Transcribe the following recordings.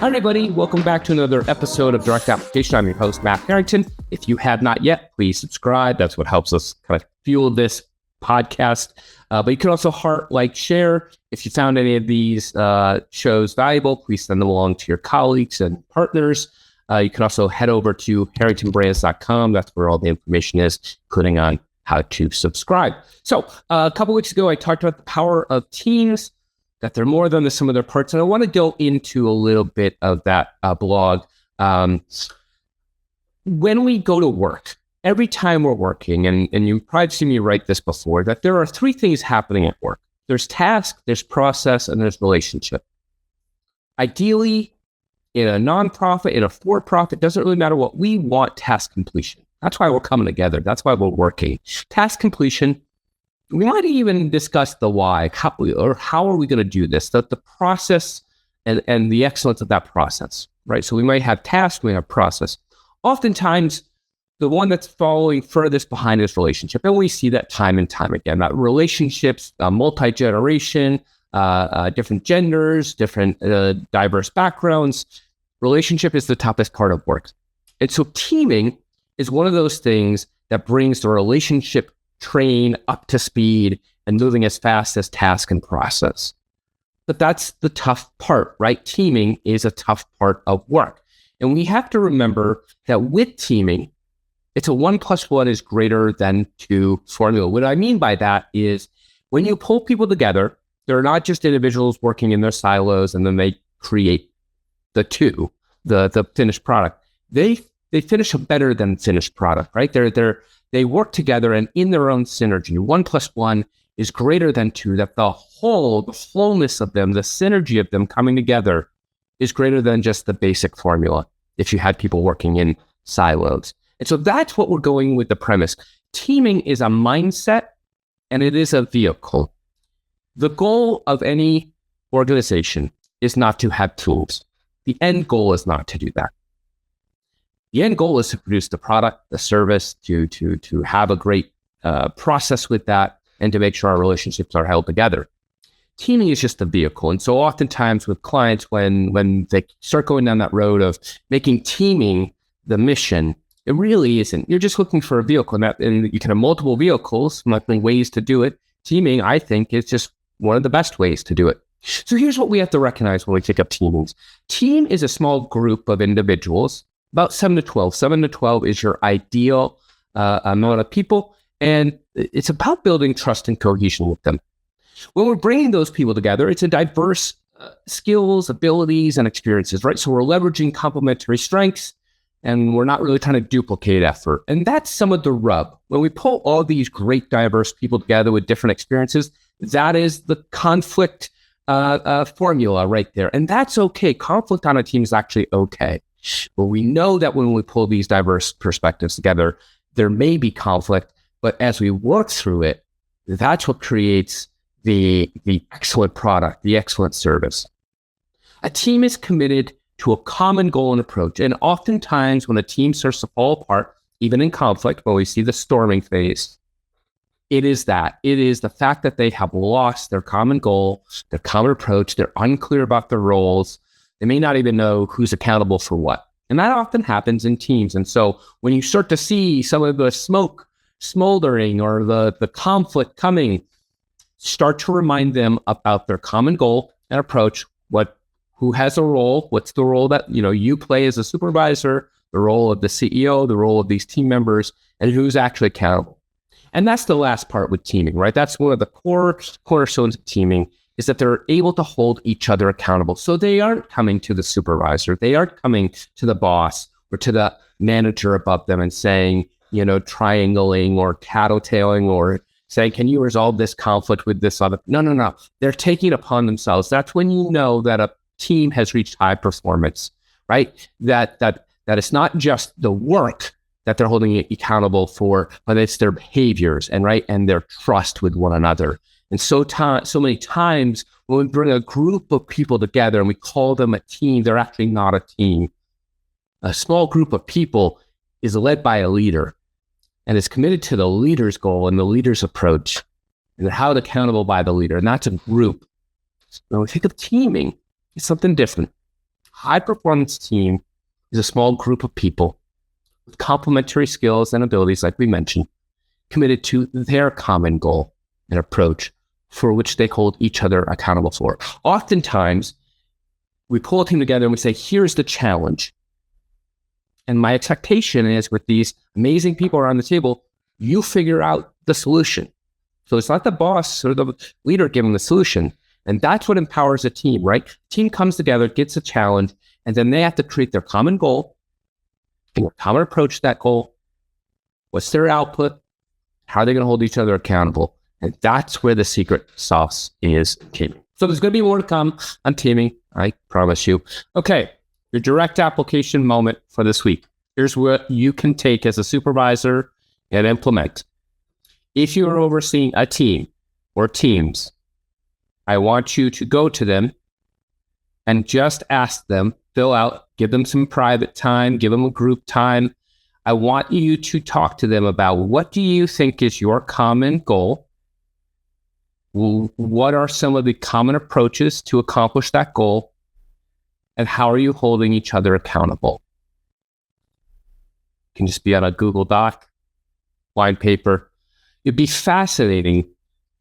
Hi, everybody. Welcome back to another episode of Direct Application. I'm your host, Matt Harrington. If you have not yet, please subscribe. That's what helps us kind of fuel this podcast. But you can also heart, like, share. If you found any of these shows valuable, please send them along to your colleagues and partners. You can also head over to harringtonbrands.com. That's where all the information is, including on how to subscribe. So a couple weeks ago, I talked about the power of teams, that they're more than the sum of their parts. And I want to go into a little bit of that blog. When we go to work, every time we're working, and you've probably seen me write this before, that there are three things happening at work. There's task, there's process, and there's relationship. Ideally, in a nonprofit, in a for-profit, doesn't really matter what we want, task completion. That's why we're coming together. That's why we're working. Task completion. We might even discuss the why, how are we going to do this, the process and the excellence of that process, right? So we might have task, we have process. Oftentimes, the one that's following furthest behind is relationship. And we see that time and time again, that relationships, multi-generation, different genders, different diverse backgrounds. Relationship is the toughest part of work. And so teaming is one of those things that brings the relationship train up to speed and moving as fast as task and process. But that's the tough part, right? Teaming is a tough part of work. And we have to remember that with teaming, it's a 1 + 1 is greater than 2 formula. What I mean by that is when you pull people together, they're not just individuals working in their silos and then they create the finished product. They finish a better than finished product, right? They work together and in their own synergy. 1 + 1 is greater than 2, that the wholeness of them, the synergy of them coming together is greater than just the basic formula if you had people working in silos. And so that's what we're going with the premise. Teaming is a mindset and it is a vehicle. The goal of any organization is not to have tools. The end goal is not to do that. The end goal is to produce the product, the service, to have a great process with that, and to make sure our relationships are held together. Teaming is just a vehicle. And so oftentimes with clients, when they start going down that road of making teaming the mission, it really isn't. You're just looking for a vehicle, and you can have multiple vehicles, multiple ways to do it. Teaming, I think, is just one of the best ways to do it. So here's what we have to recognize when we take up teamings. Team is a small group of individuals, about 7 to 12. 7 to 12 is your ideal amount of people, and it's about building trust and cohesion with them. When we're bringing those people together, it's a diverse skills, abilities, and experiences, right? So we're leveraging complementary strengths, and we're not really trying to duplicate effort. And that's some of the rub. When we pull all these great diverse people together with different experiences, that is the conflict formula right there. And that's okay. Conflict on a team is actually okay. But we know that when we pull these diverse perspectives together, there may be conflict, but as we work through it, that's what creates the excellent product, the excellent service. A team is committed to a common goal and approach. And oftentimes when a team starts to fall apart, even in conflict, when we see the storming phase, it is the fact that they have lost their common goal, their common approach, they're unclear about their roles. They may not even know who's accountable for what. And that often happens in teams. And so when you start to see some of the smoke smoldering or the conflict coming, start to remind them about their common goal and approach, who has a role, what's the role that you play as a supervisor, the role of the CEO, the role of these team members, and who's actually accountable. And that's the last part with teaming, right? That's one of the cornerstones of teaming, is that they're able to hold each other accountable. So they aren't coming to the supervisor. They aren't coming to the boss or to the manager above them and saying, triangling or tattletaling or saying, can you resolve this conflict with this other? No. They're taking it upon themselves. That's when you know that a team has reached high performance, right? That it's not just the work that they're holding it accountable for, but it's their behaviors and their trust with one another. And so many times when we bring a group of people together and we call them a team, they're actually not a team. A small group of people is led by a leader and is committed to the leader's goal and the leader's approach and held accountable by the leader. And that's a group. When we think of teaming, it's something different. high-performance team is a small group of people with complementary skills and abilities, like we mentioned, committed to their common goal and approach for which they hold each other accountable for. Oftentimes, we pull a team together and we say, here's the challenge. And my expectation is with these amazing people around the table, you figure out the solution. So it's not the boss or the leader giving the solution. And that's what empowers a team, right? Team comes together, gets a challenge, and then they have to create their common goal, their common approach to that goal. What's their output? How are they going to hold each other accountable? And that's where the secret sauce is teaming. So there's going to be more to come on teaming, I promise you. Okay, your direct application moment for this week. Here's what you can take as a supervisor and implement. If you are overseeing a team or teams, I want you to go to them and just ask them, fill out, give them some private time, give them a group time. I want you to talk to them about what do you think is your common goal? What are some of the common approaches to accomplish that goal? And how are you holding each other accountable? It can just be on a Google Doc, line paper. It'd be fascinating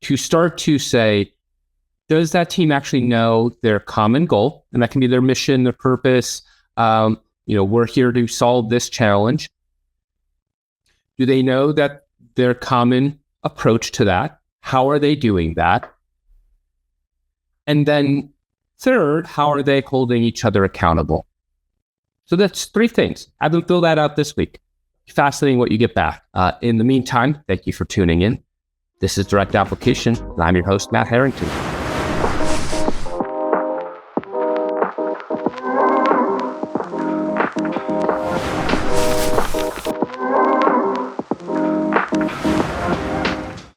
to start to say, does that team actually know their common goal? And that can be their mission, their purpose. We're here to solve this challenge. Do they know that their common approach to that? How are they doing that? And then third, how are they holding each other accountable? So that's 3 things. Have them fill that out this week. Fascinating what you get back. In the meantime, thank you for tuning in. This is Direct Application, and I'm your host, Matt Harrington.